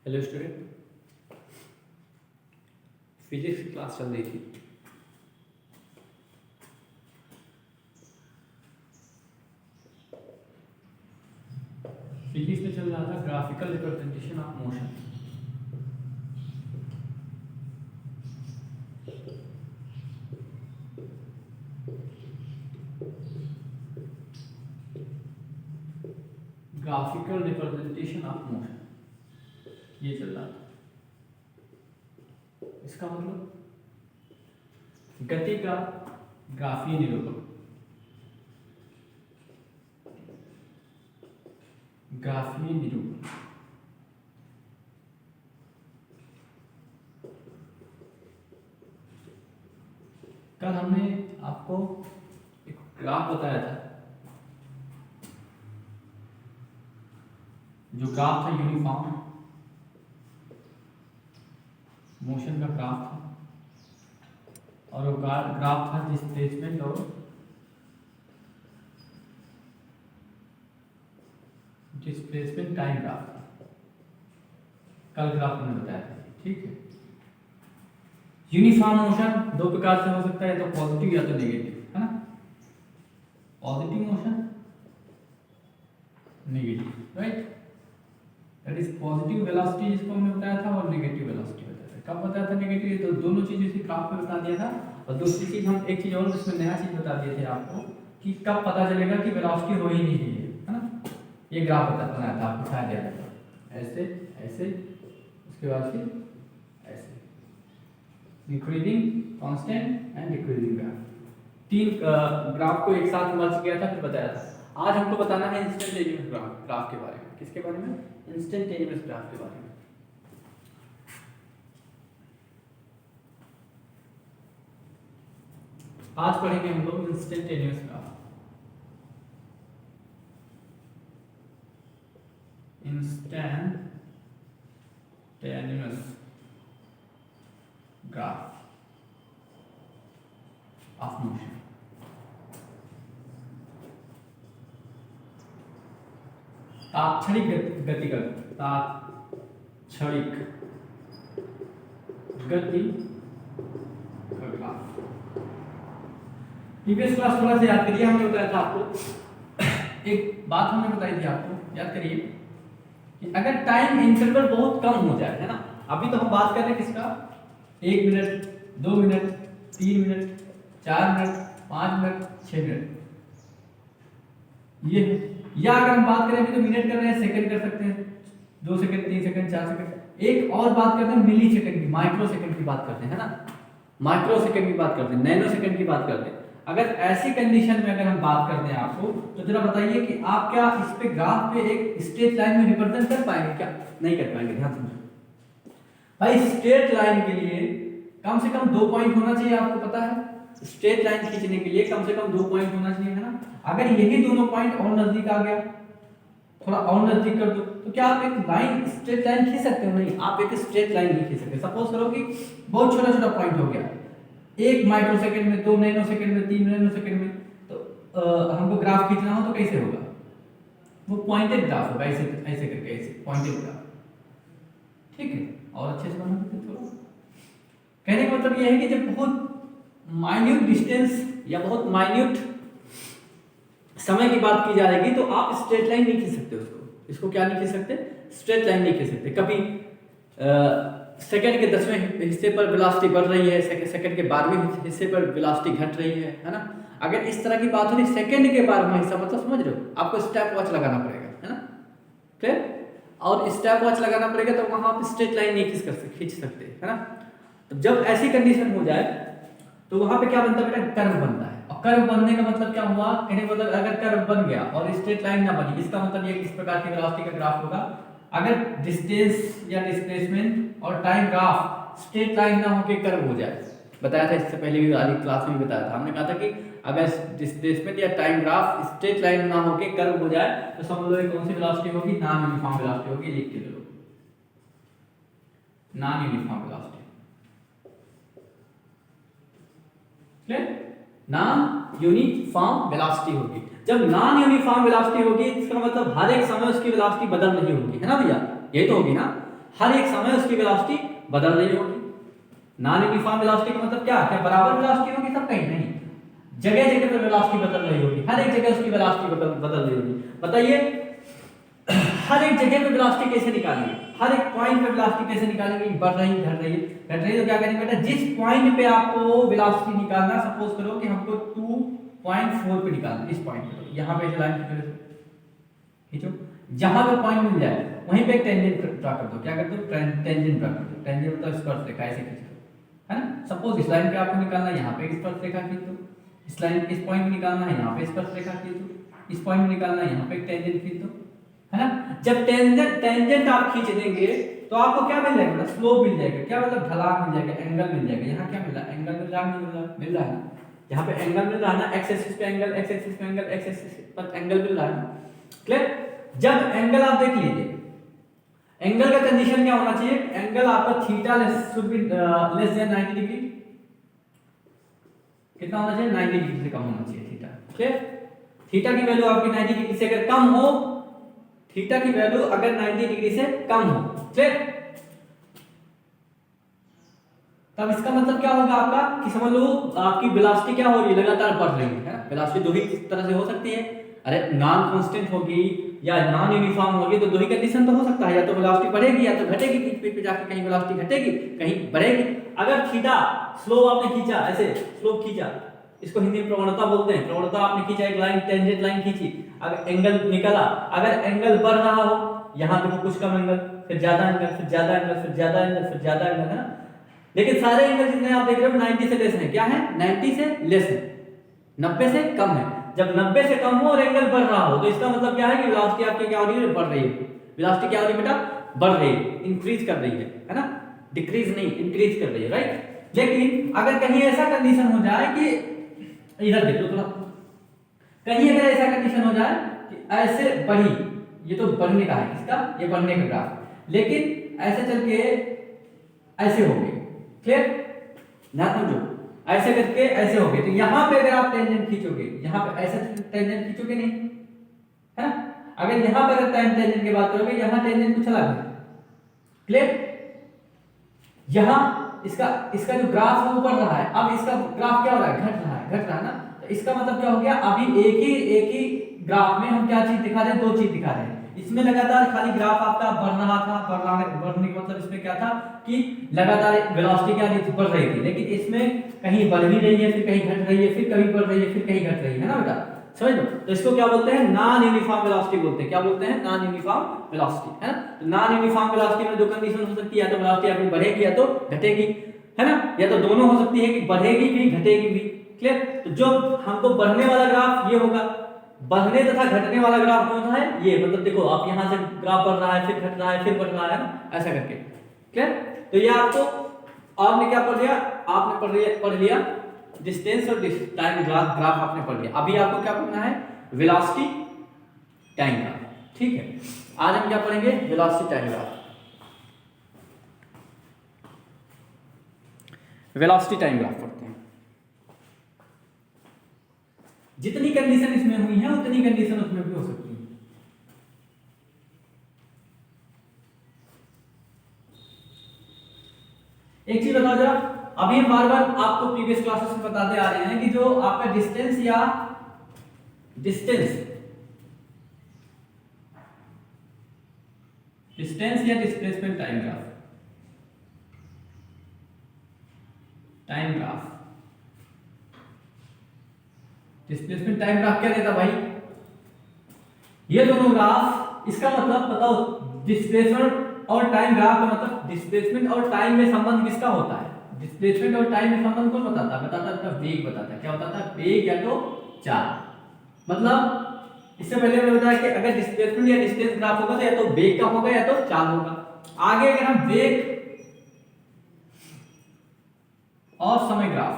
Hello student, physics की class चल रही थी। फिजिक्स में चल रहा था graphical representation of motion. Graphical representation of motion ये चल रहा था। इसका मतलब गति का ग्राफीय निरूपण। ग्राफीय निरूपण कल हमने आपको एक ग्राफ बताया था, जो ग्राफ था यूनिफॉर्म मोशन का ग्राफ था, और वो ग्राफ था डिस्प्लेसमेंट और डिस्प्लेसमेंट टाइम ग्राफ था। कल ग्राफ मैंने बताया था, ठीक है। यूनिफॉर्म मोशन दो प्रकार से हो सकता है, तो पॉजिटिव या तो नेगेटिव, है ना। Positive motion, negative, right. That is positive velocity जिसको हमने बताया था, और नेगेटिव वेलोसिटी बताया था। कब बताया था नेगेटिव? तो दोनों चीजें इसी ग्राफ पे बता दिया था। और दूसरी चीज हम एक चीज और इसमें नया चीज बता दिए थे आपको कि कब पता चलेगा कि वेलोसिटी हो ही नहीं रही है ना। ये ग्राफ बनाया था आपको, शायद याद है। ऐसे ऐसे, उसके बाद फिर ऐसे, increasing, constant and decreasing graph. तीन ग्राफ को एक साथ मर्ज किया था, फिर बताया था। आज हमको बताना है इंस्टेंटेनियस ग्राफ के बारे में। किसके बारे में? इंस्टेंटेनियस ग्राफ के बारे में। आज पढ़ेंगे हम लोग instantaneous graph. Instantaneous graph of motion. तात्क्षणिक गतिगत तात्क्षणिक गति का ग्राफ। प्रीवियस क्लास थोड़ा सा याद करिए, हमने बताया था आपको एक बात हमने बताई थी आपको, याद करिए कि अगर टाइम इंटरवल बहुत कम हो जाए, है ना। अभी तो हम बात कर रहे हैं किसका? 1 minute, 2 minute, 3 minute, 4 minute, 5 minute, 6 minute, ये। या अगर हम बात करें, अभी तो मिनट कर रहे हैं, सेकंड कर सकते हैं, 2 सेकंड, 3 सेकंड, 4 सेकंड। एक और बात करते हैं मिली सेकंड की, माइक्रो सेकंड की बात करते हैं, है ना। माइक्रो सेकंड की बात करते हैं, नैनो सेकंड की बात करते हैं। अगर ऐसी कंडीशन में अगर हम बात करते हैं आपको, तो जरा बताइए कि आप क्या इस पे ग्राफ पे एक स्ट्रेट लाइन में रिप्रेजेंट कर पाएंगे? क्या नहीं कर पाएंगे? ध्यान समझो भाई, स्ट्रेट लाइन के लिए कम से कम 2 पॉइंट होना चाहिए, आपको पता है। स्ट्रेट लाइन खींचने के लिए कम से कम 2 पॉइंट होना चाहिए, है ना। अगर यही दोनों पॉइंट और नजदीक आ गया, थोड़ा और नजदीक कर दो, तो क्या आप एक लाइन, स्ट्रेट लाइन खींच सकते हो? नहीं, आप एक स्ट्रेट लाइन नहीं खींच सकते। सपोज करो कि बहुत छोटा छोटा पॉइंट हो गया, 1 माइक्रो सेकंड में, 2 नैनो सेकंड में, 3 नैनो सेकंड में, तो हमको ग्राफ खींचना हो तो कैसे होगा? वो पॉइंटेड ग्राफ होगा, ऐसे ऐसे करके, ऐसे पॉइंटेड ग्राफ, ठीक है। और अच्छे से बना देते थोड़ा। कहने का मतलब ये है कि जब बहुत माइन्यूट डिस्टेंस या बहुत माइन्यूट समय की बात की जाएगी, तो आप स्ट्रेट लाइन नहीं खींच सकते उसको। इसको क्या नहीं खींच सकते? स्ट्रेट लाइन नहीं खींच सकते। कभी सेकंड के 10वें हिस्से पर वेलोसिटी बढ़ रही है, सेकंड के 12वें हिस्से पर वेलोसिटी घट रही है ना। अगर इस तरह की बात हो रही, सेकंड के 12वां हिस्सा, मतलब समझ रहे हो, आपको स्टेप वॉच लगाना पड़ेगा, है ना। ठीक, और स्टेप वॉच लगाना पड़ेगा, तो वहां आप स्ट्रेट लाइन नहीं खींच सकते, है ना। तो जब ऐसी कंडीशन हो जाए, तो वहां पे क्या बनता है बेटा? कर्व बनता है। और कर्व बनने का मतलब क्या हुआ? कहने का मतलब अगर कर्व बन गया और स्ट्रेट लाइन ना बनी, इसका मतलब ये किस प्रकार की वेलोसिटी का ग्राफ होगा? अगर डिस्टेंस या डिस्प्लेसमेंट और टाइम ग्राफ स्ट्रेट लाइन ना होके कर्व हो जाए। बताया था इससे पहले भी, वाली क्लास में भी बताया था। हमने कहा था कि अगर डिस्प्लेसमेंट या टाइम ग्राफ स्ट्रेट लाइन ना होके कर्व हो जाए, तो समझ लो कौन सी वेलोसिटी होगी? नॉन यूनिफॉर्म वेलोसिटी होगी। लिख के लो, non uniform velocity. Non uniform velocity होगी। जब नॉन यूनिफॉर्म वेलोसिटी होगी, इसका मतलब हर एक समय उसकी वेलोसिटी बदल नहीं होगी, है ना भैया। यही तो होगी ना। हर एक समय उसकी वेलोसिटी बदल रही होगी। नॉन यूनिफॉर्म वेलोसिटी का मतलब क्या, क्या बराबर वेलोसिटी होगी सब कहीं? नहीं, जगह जगह पर वेलोसिटी बदल रही होगी, हर एक जगह उसकी वेलोसिटी बदल रही होगी। बताइए हर एक जगह पे वेलोसिटी कैसे निकालेंगे, हर एक पॉइंट पे वेलोसिटी कैसे निकालेंगे? बढ़ रही, घट रही है, घट रही, तो क्या करेंगे बेटा, जिस पॉइंट पे आपको वेलोसिटी निकालना, सपोज करो कि हमको 2.4 पे निकालना, इस पॉइंट पे, तो यहाँ पे लाइन खींचो, जहां पे पॉइंट मिल जाए वहीं पे एक टेंजेंट ड्रा कर दो। क्या कर दो? टेंजेंट ड्रा कर दो। टेंजेंट मतलब स्पर्शरेखा, ऐसे खींच दो, है ना। सपोज इस लाइन पे आपको निकालना है, यहाँ पे एक स्पर्शरेखा खींच दो। इस लाइन इस पॉइंट में निकालना है, यहाँ पे स्पर्शरेखा खींच दो। इस पॉइंट में निकालना है, यहाँ पे एक टेंजेंट खींच दो, है ना। जब टेंजेंट आप खींच देंगे तो आपको क्या मिल जाएगा? स्लोप मिल जाएगा। क्या मतलब? ढलान मिल जाएगा, एंगल मिल जाएगा। यहाँ क्या मिल रहा है? एंगल मिल रहा है, मिल रहा है ना। यहाँ पे एंगल मिल रहा है ना, एक्स एक्सिस पे एंगल, एक्स एक्सिस पे एंगल, एक्स एक्सिस पर एंगल मिल रहा है। क्लियर? जब एंगल आप देख लीजिए, एंगल का कंडीशन क्या होना चाहिए? एंगल आपका theta should be less then 90 degree. कितना होना चाहिए? 90 डिग्री से कम होना चाहिए थीटा। क्लियर? थीटा की वैल्यू आपकी 90 डिग्री से अगर कम हो, थीटा की वैल्यू अगर 90 डिग्री से कम हो, क्लियर, तब इसका मतलब क्या होगा आपका कि समझ लो आपकी वेलोसिटी क्या हो रही है? लगातार बढ़ रही है। वेलोसिटी दो ही तरह से हो सकती है, अरे नॉन कांस्टेंट होगी या नॉन यूनिफॉर्म होगी, तो दो ही कंडीशन तो हो सकता है, या तो वेलोसिटी बढ़ेगी या तो घटेगी। बीच बीच पे जाके कहीं वेलोसिटी घटेगी, कहीं बढ़ेगी। अगर थीटा स्लोप आपने खींचा, ऐसे स्लोप खींचा, इसको हिंदी में प्रवणता बोलते हैं। प्रवणता आपने खींचा, एक लाइन टेंजेंट लाइन खींची, अगर एंगल निकला, अगर एंगल बढ़ रहा हो, यहां देखो कुछ कम एंगल, फिर ज्यादा एंगल, फिर ज्यादा एंगल, फिर ज्यादा एंगल, फिर ज्यादा एंगल, है ना। लेकिन सारे एंगल जितने आप देख रहे हो 90 से लेस है। क्या है? 90 से लेस है, 90 से कम है। जब 90 से कम हो और एंगल बढ़ रहा हो, तो इसका मतलब क्या है कि वेलोसिटी आपकी क्या हो रही है? बढ़ रही है। वेलोसिटी क्या हो रही है बेटा? बढ़ रही है, इंक्रीज कर रही है ना, डिक्रीज नहीं, इंक्रीज कर रही है, राइट। लेकिन अगर कहीं ऐसा कंडीशन हो जाए कि इधर देखो थोड़ा, कहीं अगर ऐसा कंडीशन हो जाए कि ऐसे बढ़ी, ये तो बढ़ने का है, इसका ये बढ़ने का ग्राफ, लेकिन ऐसे चल के ऐसे हो गए, क्लियर ना, समझो, ऐसे करके ऐसे हो गए, तो यहां पे अगर आप टेंजेंट खींचोगे, यहां पे ऐसे टेंजेंट खींचोगे नहीं, है ना। अगर यहां पर अगर टेंजेंट की बात करोगे, यहां टेंजेंट कुछ अलग है, क्लियर। यहां इसका इसका जो ग्राफ है वो बढ़ रहा है, अब इसका ग्राफ क्या हो रहा है? घट रहा है, घट रहा है ना। तो इसका मतलब क्या हो गया? अभी एक ही ग्राफ में हम क्या चीज दिखा रहे हैं? दो चीज दिखा रहे हैं। इसमें लगातार खाली ग्राफ आपका बढ़ रहा था, बढ़ने का मतलब इसमें क्या था कि लगातार वेलोसिटी क्या थी? बढ़ रही थी। लेकिन इसमें कहीं बढ़ भी रही है, फिर कहीं घट रही है, फिर कभी बढ़ रही है, फिर कहीं घट रही है ना बेटा, समझ लो। तो इसको क्या बोलते हैं? नॉन यूनिफॉर्म वेलोसिटी बोलते हैं। क्या बोलते हैं? नॉन यूनिफॉर्म वेलोसिटी, है ना। तो नॉन यूनिफॉर्म वेलोसिटी में दो कंडीशन हो सकती है, या तो वेलोसिटी आपकी बढ़ेगी या तो घटेगी, है ना, या तो दोनों हो सकती है कि बढ़ेगी भी घटेगी भी, क्लियर। तो जो हमको बढ़ने वाला ग्राफ ये होगा, बढ़ने तथा घटने वाला ग्राफ कौन सा है? ये, मतलब देखो आप यहां से ग्राफ बढ़ रहा है, फिर घट रहा है, फिर बढ़ रहा है, ऐसा करके, क्लियर। तो ये आपको, आपने क्या पढ़ लिया? आपने पढ़ लिया डिस्टेंस और टाइम ग्राफ आपने पढ़ लिया। अभी आपको क्या पढ़ना है? वेलोसिटी टाइम ग्राफ, ठीक है। आज हम क्या पढ़ेंगे? Velocity time graph. Velocity time graph पढ़ते हैं। जितनी कंडीशन इसमें हुई है उतनी कंडीशन उसमें भी हो सकती है। एक चीज बताओ जरा, अभी हम बार बार आपको प्रीवियस क्लासेस में बताते आ रहे हैं कि जो आपका डिस्टेंस या displacement time graph, displacement time graph क्या देता भाई? ये दोनों ग्राफ, इसका मतलब बताओ, डिस्प्लेसमेंट और टाइम ग्राफ का मतलब, डिस्प्लेसमेंट और टाइम में संबंध किसका होता है? डिस्प्लेसमेंट और टाइम में संबंध कौन बताता है? बताता है वेग, बताता है। क्या बताता है? वेग या तो चाल। मतलब इससे पहले मैंने बताया कि अगर डिस्प्लेसमेंट या डिस्टेंस ग्राफ होगा तो या तो वेग का होगा या तो चाल होगा। आगे अगर हम वेग और समय ग्राफ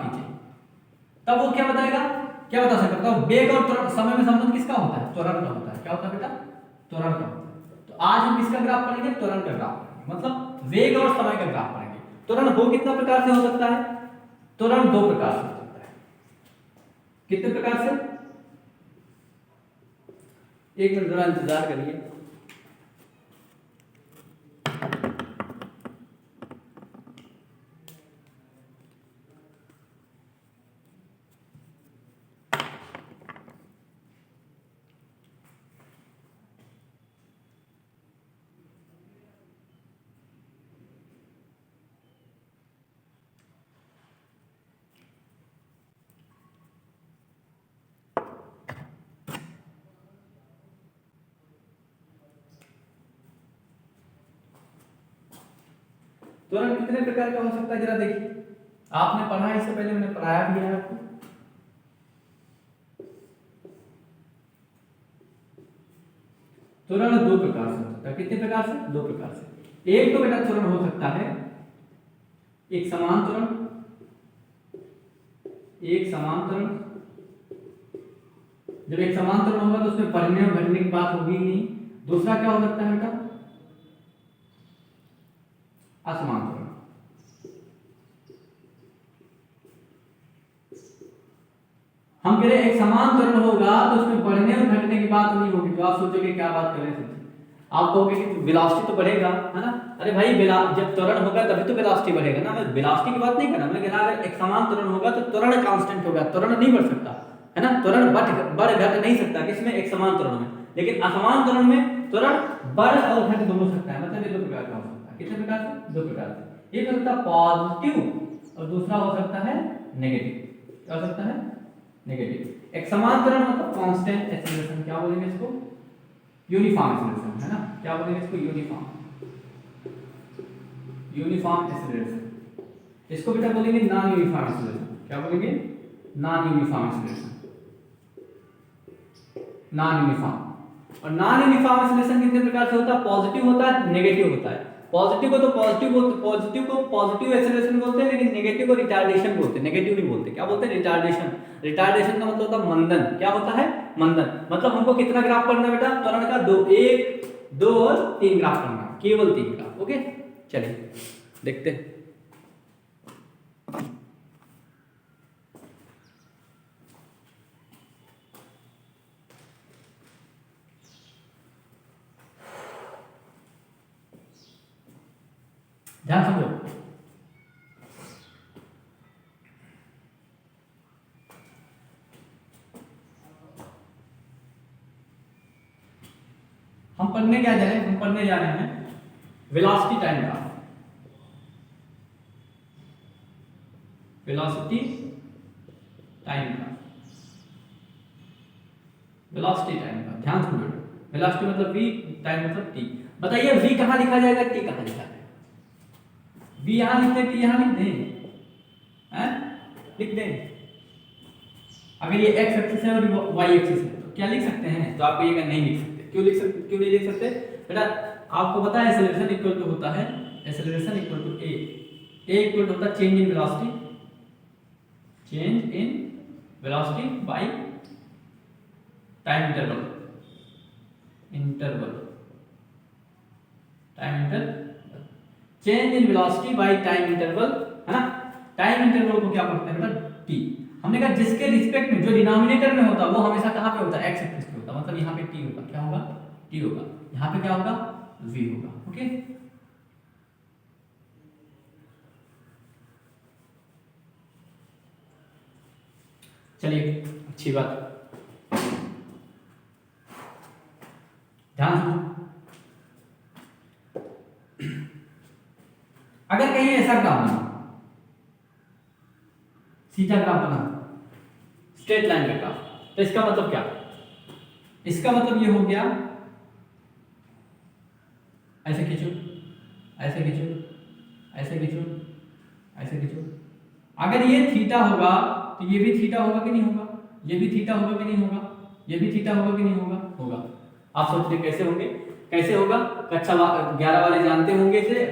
खींचे, तब वो क्या बताएगा? क्या बता सकता है? वेग और समय में संबंध किसका होता है? त्वरण का होता है। क्या होता है बेटा? त्वरण का होता है। तो आज हम किसका ग्राफ पढ़ेंगे? त्वरण का ग्राफ पढ़ेंगे, मतलब वेग और समय का ग्राफ पढ़ेंगे। त्वरण दो कितना प्रकार से हो सकता है? त्वरण दो प्रकार से हो सकता है। कितने प्रकार से? एक मिनट जरा इंतजार करिए। त्वरण कितने प्रकार का हो सकता है जरा देखिए, आपने पढ़ा है, इससे पहले मैंने पढ़ाया भी है आपको। त्वरण दो प्रकार से हो सकता है, कितने प्रकार से? दो प्रकार से। एक तो बेटा त्वरण हो सकता है एक समान त्वरण, एक समान त्वरण। जब एक समान त्वरण होगा तो उसमें बढ़ने और घटने की बात होगी ही नहीं। दूसरा क्या हो सकता है बेटा? असमान त्वरण। हम कह रहे हैं एक समान त्वरण होगा तो उसमें बढ़ने और घटने की बात नहीं होगी। तो आप सोचोगे क्या बात कर रहे हैं, आप कहोगे कि वेलोसिटी तो बढ़ेगा, है ना? अरे भाई जब त्वरण होगा तभी तो वेलोसिटी बढ़ेगा ना। मैं वेलोसिटी की बात नहीं कर रहा, मैं कह रहा अगर एक समान त्वरण होगा तो त्वरण कांस्टेंट होगा, त्वरण नहीं बढ़ सकता, है ना? त्वरण बढ़ घट नहीं सकता किसमें? एक समान त्वरण में। लेकिन असमान त्वरण में त्वरण बढ़ और घट दोनों सकता है। मतलब ये दो प्रकार का हो सकता है। कितने प्रकार से? दो प्रकार से। एक हो सकता है पॉजिटिव और दूसरा हो सकता है नेगेटिव। क्या हो सकता है? नेगेटिव। एक समान त्वरण मतलब कांस्टेंट एक्सीलरेशन, क्या बोलेंगे इसको? यूनिफॉर्म एक्सीलरेशन, है ना? क्या बोलेंगे इसको? Uniform acceleration. इसको बेटा बोलेंगे नॉन यूनिफॉर्म एक्सीलरेशन। क्या बोलेंगे? Non uniform acceleration, non uniform. और नॉन यूनिफॉर्म एक्सीलरेशन कितने प्रकार से होता है? पॉजिटिव होता है, नेगेटिव होता है। पॉजिटिव को पॉजिटिव एक्सीलरेशन बोलते हैं, लेकिन नेगेटिव को रिटार्डेशन बोलते हैं। नेगेटिव नहीं बोलते, क्या बोलते हैं? रिटार्डेशन। रिटार्डेशन का मतलब होता है मंदन। क्या होता है? मंदन। मतलब हमको कितना ग्राफ पढ़ना है बेटा? त्वरण का 2, 1, 2 और 3 ग्राफ पढ़ना, केवल 3 ग्राफ। ओके, चलिए देखते हैं। ध्यान समझो, हम पढ़ने क्या जा रहे हैं? हम पढ़ने जा रहे हैं velocity time graph. Velocity time graph, velocity time graph. ध्यान समझो, वेलोसिटी मतलब v, टाइम मतलब t। बताइए v कहां लिखा जाएगा, t कहां लिखा जाएगा? v यहां लिखते हैं, t यहां लिख दें, हैं? लिख दें। अगर ये x एक्सिस है और y एक्सिस है तो क्या लिख सकते हैं? तो आप ये नहीं लिख सकते। क्यों नहीं लिख सकते बेटा? आपको पता है एक्सेलरेशन इक्वल टू होता है, acceleration equal to a equal to होता है change in velocity, change in velocity by time interval, change in velocity by time interval, है ना? टाइम इंटरवल को क्या बोलते हैं बेटा? t। हमने कहा जिसके रिस्पेक्ट में जो डिनोमिनेटर में होता है वो हमेशा कहां पे होता है? x एक्सिस पे होता है। मतलब यहां पे t होगा। क्या होगा? t होगा। यहां पे क्या होगा? v होगा। ओके, चलिए अच्छी बात, ध्यान सुनो। अगर कहीं ऐसा ग्राफ बना, सीधा ग्राफ बना, स्ट्रेट लाइन का ग्राफ, तो इसका मतलब क्या? इसका मतलब ये हो गया, ऐसे खींचो, ऐसे खींचो, ऐसे खींचो, ऐसे खींचो। अगर ये थीटा होगा तो ये भी थीटा होगा कि नहीं होगा? ये भी थीटा होगा कि नहीं होगा? ये भी थीटा होगा कि नहीं होगा? होगा। आप सोच रहे कैसे होंगे? कैसे होगा? कक्षा 11 वाले जानते होंगे इसे,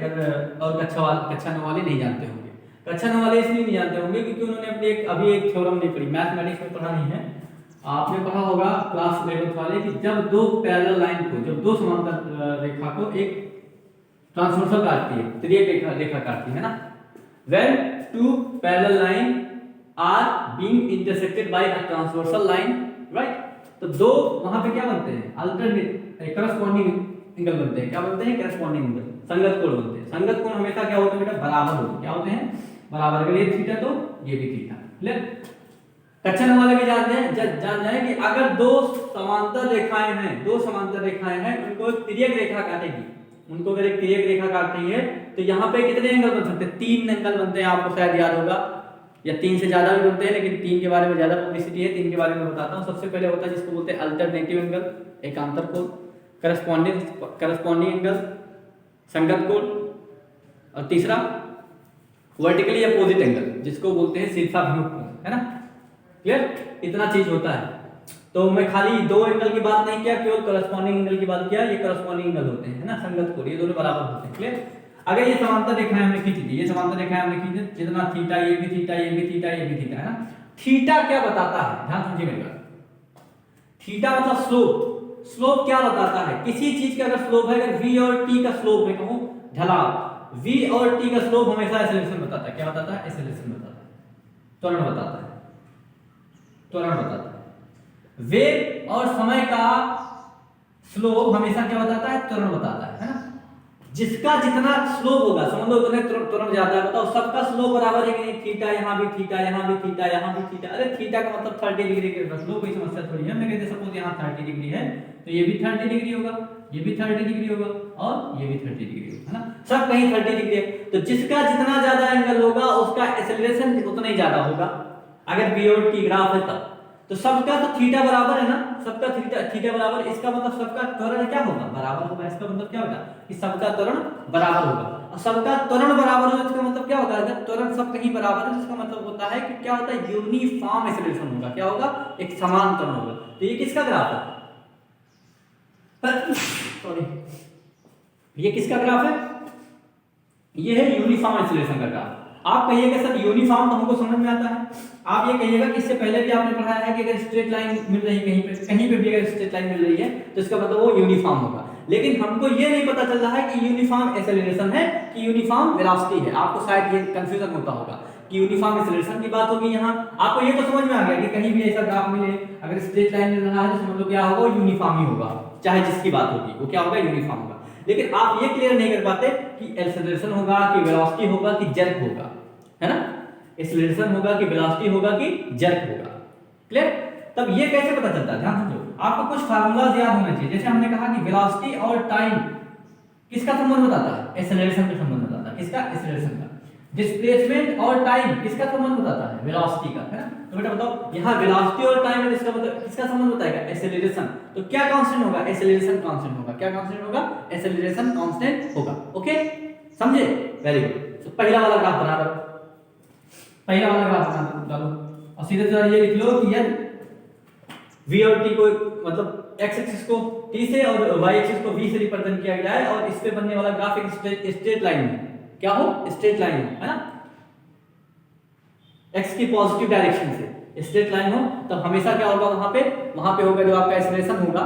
और कक्षा 9 वाले नहीं जानते होंगे। कक्षा 9 वाले इसलिए नहीं जानते होंगे क्योंकि उन्होंने अपने अभी एक थ्योरम नहीं पढ़ी, मैथमेटिक्स में पढ़ा नहीं है। आपने पढ़ा होगा क्लास 11 वाले कि जब दो पैरेलल लाइन को, जब दो समांतर रेखा को एक ट्रांसवर्सल काटती है, तिर्यक रेखा काटती है ना, when two parallel line are being intersected by a transversal line, right? तो दो वहां पे क्या बनते हैं? अल्टरनेट करस्पॉन्डिंग एंगल बनते हैं। क्या बनते हैं? करस्पॉन्डिंग एंगल, संगत कोण बनते हैं। संगत कोण हमेशा क्या होते हैं बेटा? बराबर होते हैं। क्या होते हैं? बराबर। अगर ये थीटा तो ये भी थीटा। क्लियर? कक्षा 9 वाले भी जानते हैं, जान जाए कि अगर दो समांतर रेखाएं हैं, दो समांतर रेखाएं हैं, उनको तिर्यक रेखा काटेगी, उनको अगर एक तिर्यक रेखा काटती है तो यहाँ पे कितने एंगल बन सकते हैं? 3 एंगल बनते हैं। आपको शायद याद होगा, या 3 से ज्यादा भी बनते हैं, लेकिन 3 के बारे में ज्यादा पब्लिसिटी है, 3 के बारे में बताता हूँ। सबसे पहले होता है जिसको बोलते हैं अल्टरनेटिव एंगल, एकांतर कोण, करस्पॉन्डिंग एंगल, संगत कोण, और तीसरा वर्टिकली अपोजिट एंगल, जिसको बोलते हैं सीधा विमुख कोण, है ना। क्लियर, इतना चीज होता है। तो मैं खाली दो एंगल की बात नहीं किया, केवल करस्पॉन्डिंग एंगल की बात किया। ये करस्पॉन्डिंग एंगल होते हैं, है ना, संगत कोण, ये दोनों बराबर होते हैं। क्लियर। अगर ये समांतर रेखा हमने खींच ली, ये समांतर रेखा हमने खींची, जितना थीटा, ये भी थीटा, ये भी थीटा, ये भी थीटा, है ना। थीटा क्या बताता है, ध्यान समझिए मेरी बात। थीटा मतलब स्लोप। स्लोप क्या बताता है, किसी चीज का अगर स्लोप है, अगर v और t का स्लोप मैं कहूं ढलाव, v और t का स्लोप हमेशा एक्सेलरेशन बताता है। क्या बताता है, एक्सेलरेशन बताता है, त्वरण बताता है, त्वरण बताता है। वेग और समय का स्लोप हमेशा क्या बताता है, त्वरण बताता है ना। जिसका जितना स्लोप होगा, समझ लो उतने त्वरण ज्यादा है। बताओ सबका स्लोप बराबर है कि नहीं, थीटा यहाँ भी थीटा, यहाँ भी थीटा, यहाँ भी थीटा। अरे थीटा का मतलब 30 डिग्री के रख लो, कोई समस्या थोड़ी है। मैं कहते सपोज यहाँ 30 डिग्री है, तो ये भी 30 डिग्री होगा, ये भी 30 डिग्री होगा, और ये भी 30 डिग्री होगा, है ना। सब कहीं 30 डिग्री है। तो जिसका जितना ज्यादा एंगल होगा उसका एक्सेलरेशन उतना ही ज्यादा होगा, अगर v और t ग्राफ है तब। तो सबका तो थीटा बराबर है ना, सबका थीटा बराबर, इसका मतलब सबका त्वरण क्या होगा, बराबर होगा। इसका मतलब क्या होगा कि सबका त्वरण बराबर होगा। और सबका त्वरण बराबर होगा, इसका मतलब क्या होगा, अगर त्वरण सब कहीं बराबर है, इसका मतलब होता है कि क्या होता है, यूनिफॉर्म एक्सेलरेशन होगा। क्या होगा, एक समान त्वरण होगा। तो ये किसका ग्राफ है, सॉरी, ये किसका ग्राफ है, ये है यूनिफॉर्म एक्सेलरेशन का ग्राफ। आप कहिएगा सर यूनिफॉर्म तो हमको समझ में आता है। आप ये कहिएगा कि इससे पहले भी आपने पढ़ाया है कि अगर स्ट्रेट लाइन मिल रही है कहीं पे भी अगर स्ट्रेट लाइन मिल रही है तो इसका मतलब वो यूनिफॉर्म होगा। लेकिन हमको ये नहीं पता चल रहा है कि यूनिफॉर्म एक्सेलरेशन है कि यूनिफॉर्म वेलोसिटी है। आपको शायद ये कंफ्यूजन होता होगा कि यूनिफॉर्म एक्सेलरेशन की बात होगी यहाँ। आपको ये तो समझ में आ गया कि कहीं भी ऐसा ग्राफ मिले, अगर स्ट्रेट लाइन मिल रहा है तो समझ लो क्या होगा, यूनिफॉर्म ही होगा, चाहे जिसकी बात होगी वो क्या होगा, यूनिफॉर्म होगा। लेकिन आप ये क्लियर नहीं कर पाते कि एक्सेलरेशन होगा कि वेलोसिटी होगा कि जर्क होगा, है ना। एक्सेलरेशन होगा कि वेलोसिटी होगा कि जर्क होगा। क्लियर। तब ये कैसे पता चलता है, ध्यान समझो। आपको कुछ फार्मूलाज याद होना चाहिए। जैसे हमने कहा कि वेलोसिटी और टाइम किसका संबंध बताता है, एक्सेलरेशन का संबंध बताता है। किसका, एक्सेलरेशन का। डिस्प्लेसमेंट और टाइम किसका संबंध बताता है, वेलोसिटी का, है ना। तो बेटा बताओ यहाँ वेलोसिटी और टाइम है, इसका मतलब किसका संबंध बताएगा, एक्सेलरेशन। तो क्या कांस्टेंट होगा, एक्सेलरेशन कांस्टेंट होगा। क्या कांस्टेंट होगा, एक्सेलरेशन कांस्टेंट होगा। ओके, समझे, वेरी गुड। तो पहला वाला ग्राफ बना दो, पहला वाला ग्राफ बना दो, और सीधे सीधे ये लिख लो कि यदि v और t को मतलब x एक्सिस को t से और y एक्सिस को v से रिप्रेजेंट किया जाए और इस पे बनने वाला ग्राफ एक स्ट्रेट लाइन में क्या हो, स्ट्रेट लाइन हो, है ना, x की पॉजिटिव डायरेक्शन से स्ट्रेट लाइन हो, तब हमेशा क्या होगा, वहां पे होगा जो आपका एक्सेलरेशन होगा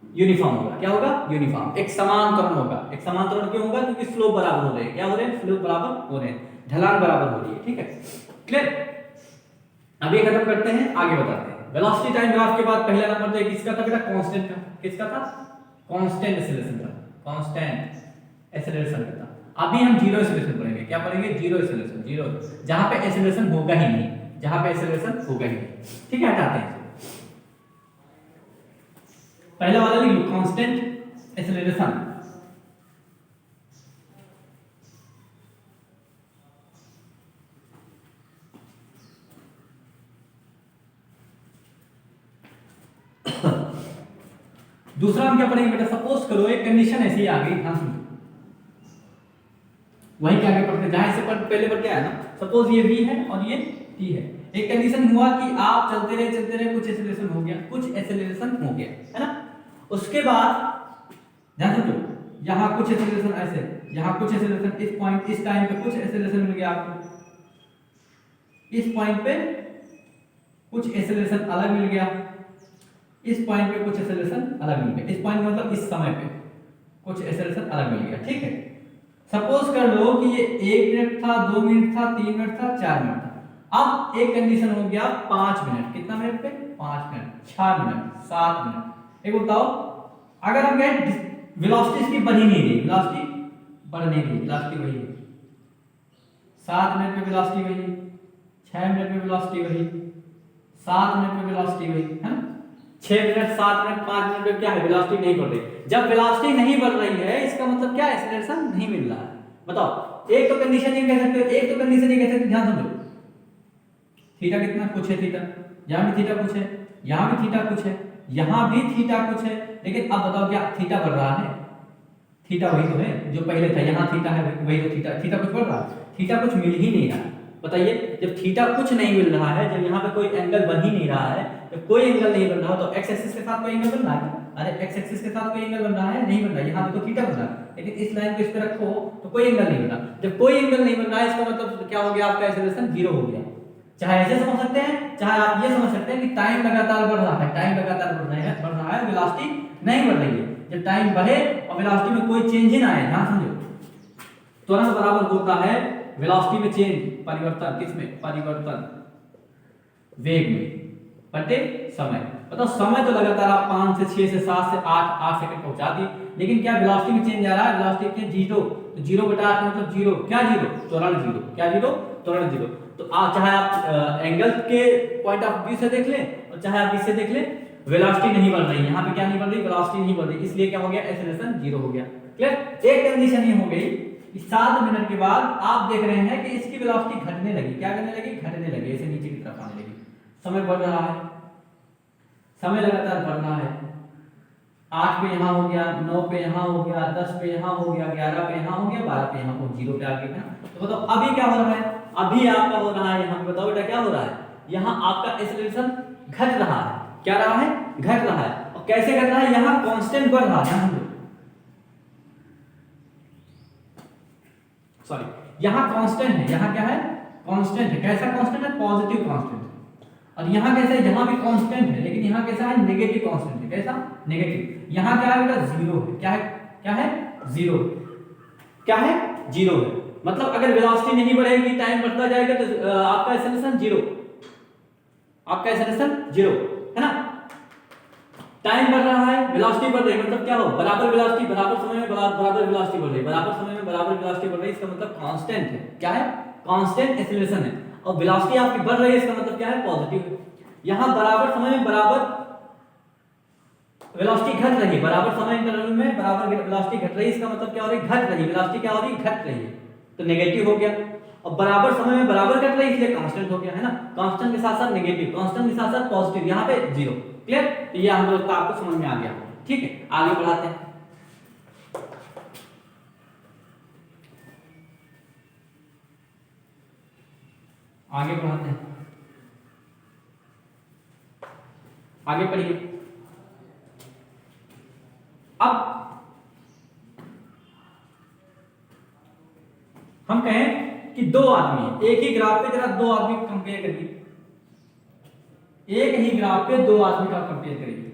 यूनिफॉर्म होगा। क्या होगा, यूनिफॉर्म, एक समान त्वरण होगा। एक समान त्वरण क्यों होगा, क्योंकि स्लोप बराबर हो रहे हैं। क्या हो रहे हैं, स्लोप बराबर हो रहे हैं, ढलान बराबर हो रही है। ठीक है, क्लियर। अब ये खत्म करते हैं, आगे बताते हैं। वेलोसिटी टाइम ग्राफ के बाद पहला नंबर तो किसका था बेटा, कांस्टेंट का। किसका था, कांस्टेंट एक्सेलरेशन का, कांस्टेंट एक्सेलरेशन का था। अभी हम जीरो एक्सेलरेशन पढ़ेंगे। क्या पढ़ेंगे, जीरो एक्सेलरेशन, जीरो, जहां पे एक्सेलरेशन होगा ही नहीं, जहां पे एक्सेलरेशन होगा ही नहीं। ठीक है, हटाते हैं। पहला वाला लिख लो, कांस्टेंट एक्सेलरेशन। दूसरा हम क्या पढ़ेंगे बेटा, सपोज करो एक कंडीशन ऐसी आ गई, ध्यान सुनो, वही क्या आगे पढ़ते जहां से पहले पढ़ के आया ना। सपोज ये v है और ये t है। एक कंडीशन हुआ कि आप चलते रहे, कुछ एक्सेलरेशन हो गया, कुछ एक्सेलरेशन हो गया, है ना। उसके बाद ध्यान सुनो, यहाँ कुछ एक्सेलरेशन ऐसे, यहाँ कुछ एक्सेलरेशन, इस पॉइंट, इस टाइम पे कुछ एक्सेलरेशन मिल गया आपको, इस पॉइंट पे कुछ एक्सेलरेशन अलग मिल गया, इस पॉइंट पे कुछ एक्सेलरेशन अलग मिल गया। इस पॉइंट मतलब इस समय पे कुछ एक्सेलरेशन अलग मिल गया। ठीक है, सपोज कर लो कि ये 1 मिनट था, 2 मिनट था, 3 मिनट था, 4 मिनट था। अब एक कंडीशन हो गया 5 मिनट, कितना मिनट पे, 5 मिनट, 6 मिनट, 7 मिनट। एक बताओ, अगर हम कहें वेलोसिटी इसकी बढ़ ही नहीं रही, वेलोसिटी बढ़ नहीं रही, वेलोसिटी वही है, 7 मिनट पे वेलोसिटी वही, 6 मिनट पे वेलोसिटी वही, 7 मिनट पे वेलोसिटी वही, है ना। 6 मिनट, 7 मिनट, 5 मिनट में क्या है, वेलोसिटी नहीं बढ़ रही। जब वेलोसिटी नहीं बढ़ रही है, इसका मतलब क्या है, एक्सेलरेशन नहीं मिल रहा है। बताओ, एक तो कंडीशन ये कह सकते हो, एक तो कंडीशन ये कह सकते हो, ध्यान समझो, थीटा कितना कुछ है, थीटा यहाँ भी थीटा कुछ है, यहाँ भी थीटा कुछ है, यहाँ भी थीटा कुछ है। लेकिन अब बताओ क्या थीटा बढ़ रहा है, थीटा वही तो है जो पहले था, यहाँ थीटा है वही तो थीटा, थीटा कुछ बढ़ रहा है, थीटा कुछ मिल ही नहीं रहा। बताइए जब थीटा कुछ नहीं मिल रहा है, जब यहाँ पे कोई एंगल बन ही नहीं रहा है, जब कोई एंगल नहीं बन रहा तो एक्स एक्सिस के साथ कोई एंगल बन रहा है? अरे एक्स एक्सिस के साथ कोई एंगल बन रहा है? नहीं बन रहा है। यहाँ देखो थीटा बन रहा है, लेकिन इस लाइन को इस पे रखो तो कोई एंगल नहीं बन रहा। जब कोई एंगल नहीं बन रहा है इसका मतलब क्या हो गया, आपका एक्सेलरेशन जीरो हो गया। चाहे ऐसे समझ सकते हैं, चाहे आप ये समझ सकते हैं कि टाइम लगातार बढ़ रहा है, टाइम लगातार बढ़ रहा है, वेलोसिटी नहीं बढ़ रही है। जब टाइम बढ़े और वेलोसिटी में कोई चेंज ही ना आए, ध्यान समझो, तुरंत बराबर होता है वेलोसिटी में चेंज, परिवर्तन, किसमें? परिवर्तन वेग में बटे समय। मतलब समय तो लगातार आप 5 से 6 से 7 से 8 सेकंड पहुंचा दी, लेकिन क्या वेलोसिटी में चेंज आ रहा है? वेलोसिटी के जीरो, तो 0/8 मतलब जीरो, क्या जीरो? त्वरण जीरो, क्या जीरो? त्वरण जीरो। तो आप चाहे आप एंगल के पॉइंट ऑफ व्यू से देख लें और चाहे आप इससे देख लें, वेलोसिटी नहीं बढ़ रही, यहाँ पे क्या नहीं बढ़ रही? वेलोसिटी नहीं बढ़ रही, इसलिए क्या हो गया? एक्सेलरेशन जीरो हो गया। क्लियर? एक कंडीशन ये हो गई कि 7 मिनट के बाद आप देख रहे हैं कि इसकी वेलोसिटी घटने लगी। क्या करने लगी? घटने लगी, ऐसे नीचे की तरफ आने लगी। समय बढ़ रहा है, समय लगातार बढ़ रहा है। 8 पे यहाँ हो गया, 9 पे यहाँ हो गया, 10 पे यहाँ हो गया, 11 पे यहाँ हो गया, 12 पे यहाँ हो, 0 पे आ गया। तो बताओ अभी क्या हो रहा है? अभी आपका हो रहा है यहाँ पे, बताओ बेटा क्या हो रहा है? यहाँ आपका एक्सेलरेशन घट रहा है। क्या रहा है? घट रहा है। और कैसे घट रहा है? यहाँ कांस्टेंट बढ़ रहा है, सॉरी, यहाँ कांस्टेंट है। यहाँ क्या है? कांस्टेंट है। कैसा कांस्टेंट है? पॉजिटिव कांस्टेंट है। और यहाँ कैसा है? यहाँ भी कांस्टेंट है, लेकिन यहाँ कैसा है? नेगेटिव कांस्टेंट है। कैसा? नेगेटिव। यहाँ क्या है बेटा? जीरो है। क्या है? क्या है? जीरो। क्या है? जीरो है। मतलब अगर वेलोसिटी नहीं बढ़ेगी, टाइम बढ़ता जाएगा, तो आपका एक्सेलरेशन जीरो, आपका एक्सेलरेशन जीरो है ना। टाइम बढ़ रहा है, वेलोसिटी बढ़ रही है, मतलब क्या हो? बराबर वेलोसिटी, बराबर समय में बराबर वेलोसिटी बढ़ रही है, बराबर समय में बराबर वेलोसिटी बढ़ रही है, इसका मतलब कांस्टेंट है। क्या है? कांस्टेंट एक्सेलरेशन है। और वेलोसिटी आपकी बढ़ रही है, इसका मतलब क्या है? पॉजिटिव। यहां बराबर समय में बराबर वेलोसिटी घट रही है, बराबर समय इंटरवल में बराबर वेलोसिटी घट रही है, इसका मतलब क्या हो रही है? घट रही है। वेलोसिटी क्या हो रही है? घट रही है, तो नेगेटिव हो गया। और बराबर समय में बराबर घट रही है, इसलिए कांस्टेंट हो गया, है ना। कांस्टेंट के साथ साथ नेगेटिव, कांस्टेंट के साथ साथ पॉजिटिव, यहाँ पे जीरो। क्लियर? तो ये हम लोग आपको समझ में आ गया। ठीक है, आगे बढ़ाते हैं। आगे बढ़ाते हैं, आगे पढ़िए। अब हम कहें कि दो आदमी, एक ही ग्राफ पे जरा दो आदमी कंपेयर करिए, एक ही ग्राफ पे दो आदमी का कंपेयर करिए।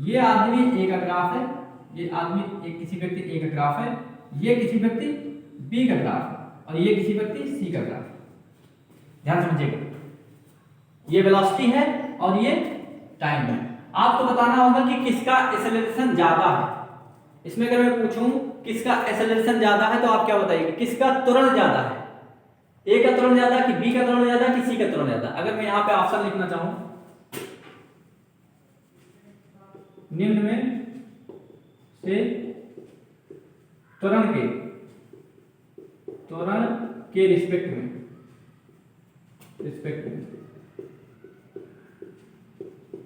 ये आदमी ए का ग्राफ है, ये आदमी एक किसी व्यक्ति ए का ग्राफ है, ये किसी व्यक्ति बी का ग्राफ है, और ये किसी व्यक्ति सी का ग्राफ है। ध्यान समझिएगा, ये वेलोसिटी है और ये टाइम है। आपको बताना होगा कि किसका एक्सेलरेशन ज्यादा है। इसमें अगर मैं पूछूं किसका एक्सेलरेशन ज्यादा है, तो आप क्या बताइएगा? किसका त्वरण ज्यादा है? ए का त्वरण ज्यादा कि बी का त्वरण ज्यादा कि सी का त्वरण ज्यादा? अगर मैं यहां पे ऑप्शन लिखना चाहूं, निम्न में से त्वरण के रिस्पेक्ट में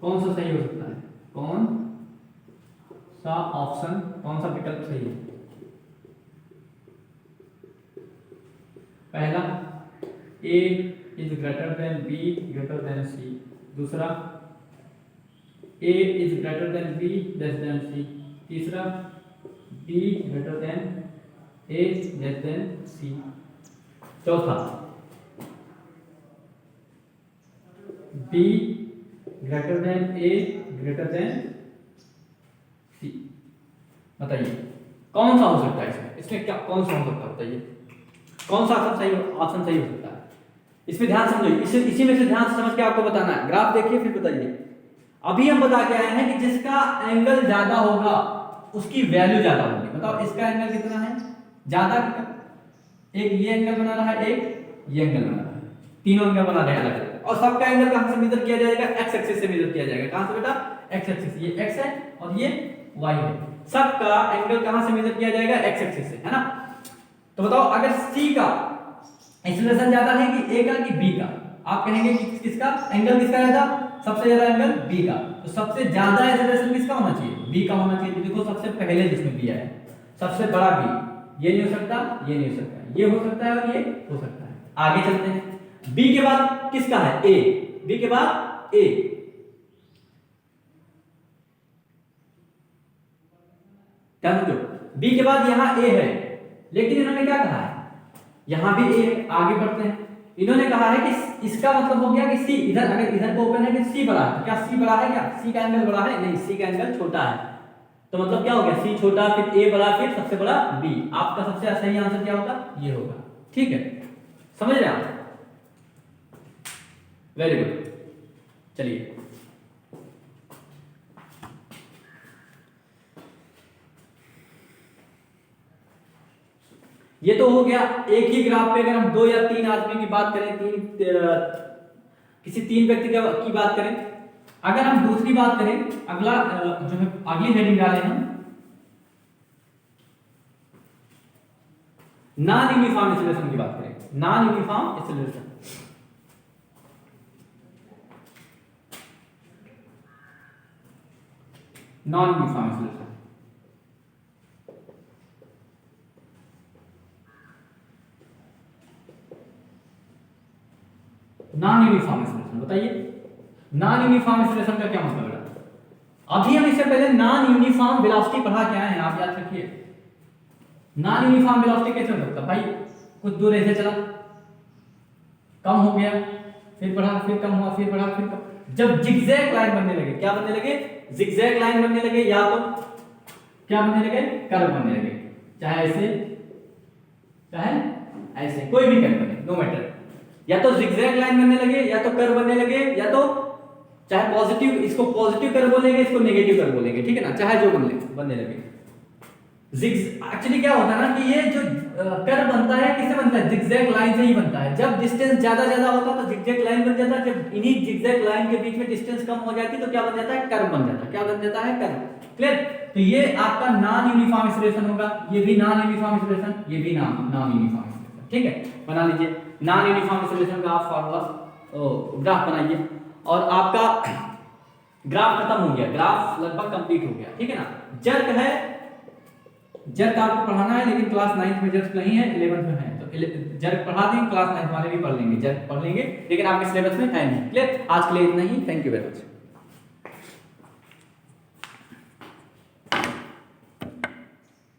कौन सा सही हो सकता है? कौन सा ऑप्शन, कौन सा विकल्प सही है? पहला, a is greater than b greater than c. दूसरा, a is greater than b less than c. तीसरा, b greater than a less than c. चौथा, b greater than a greater than c. बताइए कौन सा हो सकता है? इसमें क्या कौन सा हो सकता है? बताइए कौन सा ऑप्शन सही हो सकता है? इसमें ध्यान समझिए, इसी में से ध्यान से समझ के आपको बताना है। ग्राफ देखिए फिर बताइए। अभी हम बता के आए हैं कि जिसका एंगल ज्यादा होगा उसकी वैल्यू ज्यादा होगी। बताओ इसका एंगल कितना है ज्यादा? एक ये एंगल बना रहा है, एक ये एंगल बना रहा है, तीनों एंगल बना रहे हैं अलग अलग। और सबका एंगल कहां से मेजर किया जाएगा? एक्स एक्सिस से मेजर किया जाएगा। कहां से बेटा? X axis. ये एक्स है और ये वाई है। सबका एंगल कहां से मेजर किया जाएगा? एक्स एक्सिस से, है ना। तो बताओ अगर सी का एक्सेलरेशन ज्यादा है कि ए का कि बी का? आप कहेंगे कि किसका एंगल किसका ज्यादा? सबसे ज्यादा एंगल बी का, तो सबसे ज्यादा एक्सेलरेशन किसका होना चाहिए, बी का होना चाहिए। तो देखो सबसे पहले जिसमें बी है, सबसे बड़ा बी, ये नहीं हो सकता, ये नहीं हो सकता, ये हो सकता है और ये हो सकता है। आगे चलते हैं, बी के बाद किसका है, ए, बी के बाद ए, क्या समझो, बी के बाद यहां ए है, लेकिन इन्होंने क्या कहा है, यहां भी ए है। आगे बढ़ते हैं, इन्होंने कहा है कि इसका मतलब हो गया कि सी, इधर अगर इधर को ओपन है कि सी बड़ा है, क्या सी बड़ा है, क्या सी का एंगल बड़ा है, नहीं, सी का एंगल छोटा है। तो मतलब क्या हो गया, सी छोटा, फिर ए बड़ा, फिर सबसे बड़ा बी। आपका सबसे सही आंसर क्या होगा, ये होगा। ठीक है, समझ रहे आप, वेरी गुड। चलिए ये तो हो गया एक ही ग्राफ पे अगर हम 2 या 3 आदमी की बात करें, किसी 3 व्यक्ति की बात करें। अगर हम दूसरी बात करें, अगला जो है अगली हेडिंग डालें हम, नॉन यूनिफॉर्म एक्सेलरेशन की बात करें, non uniform acceleration. Non uniform acceleration, non uniform acceleration बताइए, नॉन यूनिफॉर्म एक्सेलरेशन का क्या मतलब है। अभी हम इससे पहले नॉन यूनिफॉर्म वेलोसिटी पढ़ा क्या है, आप याद रखिए। नॉन यूनिफॉर्म वेलोसिटी कैसे हो सकता भाई, कुछ दूर ऐसे चला, कम हो गया, फिर बढ़ा, फिर कम हुआ, फिर बढ़ा, फिर कम। जब जिगजैग लाइन बनने लगे, क्या बनने लगे, जिगजैग लाइन बनने लगे, या तो क्या बनने लगे, कर्व बनने लगे, चाहे ऐसे चाहे ऐसे, कोई भी कर्व बने, नो मैटर। या तो जिगजैग लाइन बनने लगे, या तो कर्व बनने लगे, या तो चाहे पॉजिटिव, इसको पॉजिटिव कर्व बोलेंगे, इसको नेगेटिव कर्व बोलेंगे, ठीक है ना, चाहे जो बनने लगे। एक्चुअली क्या होता है ना कि ये जो कर्व बनता है किससे बनता है, जिगजैग लाइन से ही बनता है। जब डिस्टेंस ज्यादा होता है तो जिगजैग लाइन बन जाता है, जब इन्हीं जिगजैग लाइन के बीच में डिस्टेंस कम हो जाती है तो क्या बन जाता है, कर्व बन जाता है। क्या बन जाता है, कर्व। क्लियर। तो ये आपका नॉन यूनिफॉर्म एक्सेलरेशन होगा, ये भी नॉन यूनिफॉर्म एक्सेलरेशन, ये भी नॉन यूनिफॉर्म एक्सेलरेशन। ठीक है, बना लीजिए नॉन यूनिफॉर्म एक्सेलरेशन का आप फॉर्मूला ग्राफ बनाइए, और आपका ग्राफ खत्म हो गया, ग्राफ लगभग कंप्लीट हो गया। ठीक है ना, जर्क है, जर्क आपको पढ़ाना है, लेकिन क्लास 9th में जर्क नहीं है, 11th में है, तो जर्क पढ़ा देंगे, क्लास 9th वाले भी पढ़ लेंगे, जर्क पढ़ लेंगे, लेकिन आपके सिलेबस में है नहीं। क्लियर, आज के लिए इतना ही, थैंक यू वेरी मच।